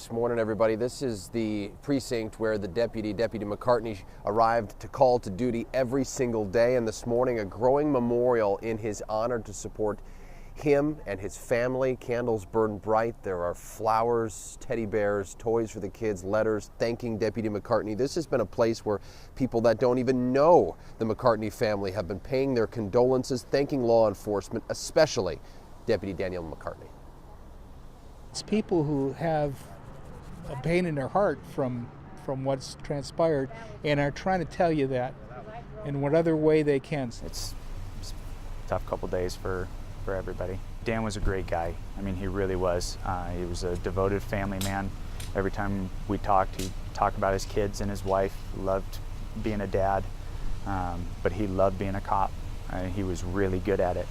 This morning, everybody. This is the precinct where the Deputy McCartney, arrived to call to duty every single day. And this morning, a growing memorial in his honor to support him and his family. Candles burn bright. There are flowers, teddy bears, toys for the kids, letters thanking Deputy McCartney. This has been a place where people that don't even know the McCartney family have been paying their condolences, thanking law enforcement, especially Deputy Daniel McCartney. It's people who have a pain in their heart from what's transpired and are trying to tell you that in whatever way they can. It's a tough couple days for everybody. Dan was a great guy. I mean, he really was. He was a devoted family man. Every time we talked, he'd talk about his kids and his wife. Loved being a dad, but he loved being a cop. He was really good at it.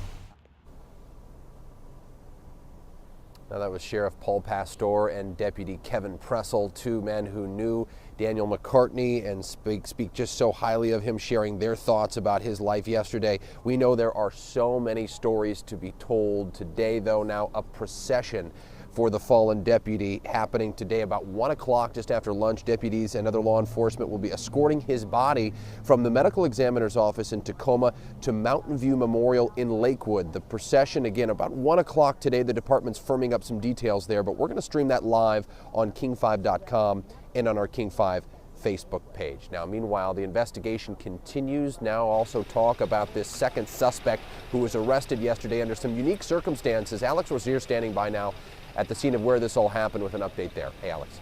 Now, that was Sheriff Paul Pastor and Deputy Kevin Pressel, two men who knew Daniel McCartney and speak just so highly of him, sharing their thoughts about his life yesterday. We know there are so many stories to be told. Today, though, now a procession for the fallen deputy happening today about 1 o'clock, just after lunch. Deputies and other law enforcement will be escorting his body from the medical examiner's office in Tacoma to Mountain View Memorial in Lakewood. The procession, again, about 1 o'clock today. The department's firming up some details there, but we're going to stream that live on king5.com and on our King 5 Facebook page. Now, meanwhile, the investigation continues. Now also talk about this second suspect who was arrested yesterday under some unique circumstances. Alex Rozier standing by now at the scene of where this all happened with an update there. Hey, Alex.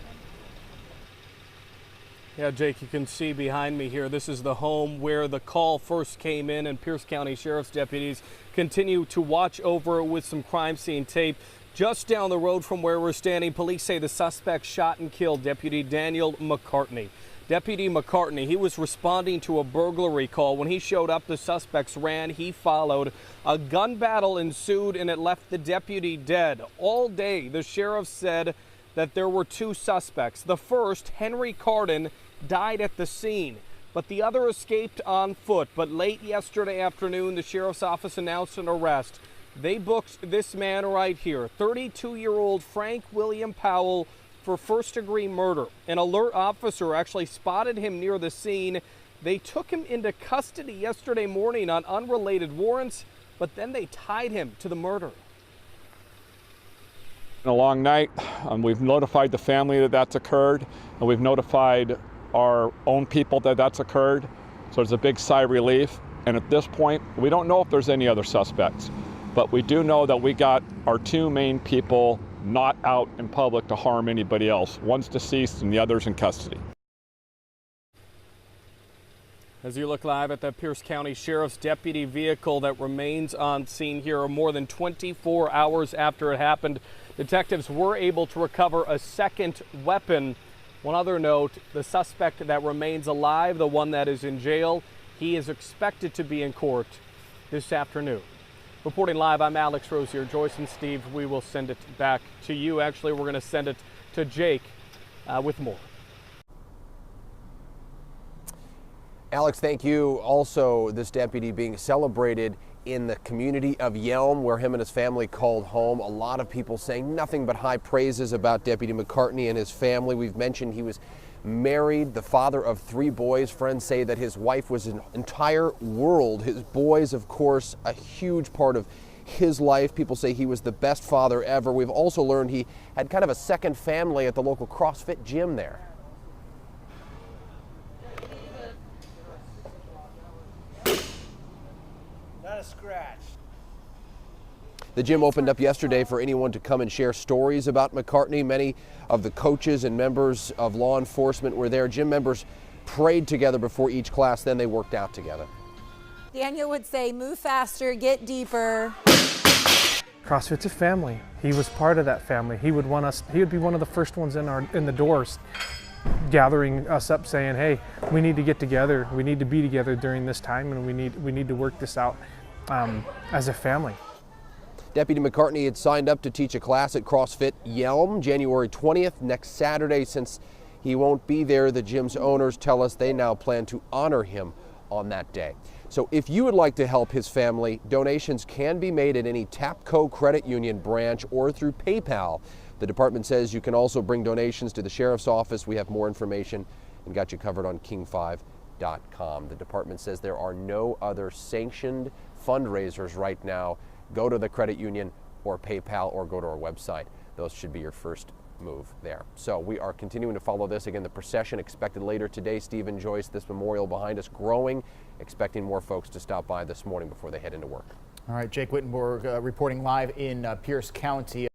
Yeah, Jake, you can see behind me here, this is the home where the call first came in, and Pierce County Sheriff's deputies continue to watch over it with some crime scene tape. Just down the road from where we're standing, police say the suspect shot and killed Deputy Daniel McCartney. Deputy McCartney, he was responding to a burglary call. When he showed up, the suspects ran, he followed. A gun battle ensued and it left the deputy dead. All day, the sheriff said that there were two suspects. The first, Henry Carden, died at the scene, but the other escaped on foot. But late yesterday afternoon, the sheriff's office announced an arrest. They booked this man right here, 32-year-old Frank William Powell, for first-degree murder. An alert officer actually spotted him near the scene. They took him into custody yesterday morning on unrelated warrants, but then they tied him to the murder. A long night. We've notified the family that that's occurred, and we've notified our own people that that's occurred. So it's a big sigh of relief. And at this point, we don't know if there's any other suspects, but we do know that we got our two main people not out in public to harm anybody else. One's deceased and the other's in custody. As you look live at the Pierce County Sheriff's deputy vehicle that remains on scene here more than 24 hours after it happened, detectives were able to recover a second weapon. One other note, the suspect that remains alive, the one that is in jail, he is expected to be in court this afternoon. Reporting live, I'm Alex Rozier. Joyce and Steve, we will send it back to you. Actually, we're going to send it to Jake with more. Alex, thank you. Also, this deputy being celebrated in the community of Yelm, where him and his family called home. A lot of people saying nothing but high praises about Deputy McCartney and his family. We've mentioned he was married, the father of 3 boys. Friends say that his wife was an entire world. His boys, of course, a huge part of his life. People say he was the best father ever. We've also learned he had kind of a second family at the local CrossFit gym there. Not a scratch. The gym opened up yesterday for anyone to come and share stories about McCartney. Many of the coaches and members of law enforcement were there. Gym members prayed together before each class, then they worked out together. Daniel would say, move faster, get deeper. CrossFit's a family. He was part of that family. He would be one of the first ones in the doors, gathering us up saying, hey, we need to get together. We need to be together during this time, and we need to work this out as a family. Deputy McCartney had signed up to teach a class at CrossFit Yelm January 20th, next Saturday. Since he won't be there, the gym's owners tell us they now plan to honor him on that day. So if you would like to help his family, donations can be made at any Tapco Credit Union branch or through PayPal. The department says you can also bring donations to the sheriff's office. We have more information and got you covered on king5.com. The department says there are no other sanctioned fundraisers right now. Go to the credit union or PayPal or go to our website. Those should be your first move there. So we are continuing to follow this. Again, the procession expected later today. Stephen Joyce, this memorial behind us growing, expecting more folks to stop by this morning before they head into work. All right, Jake Whittenberg reporting live in Pierce County.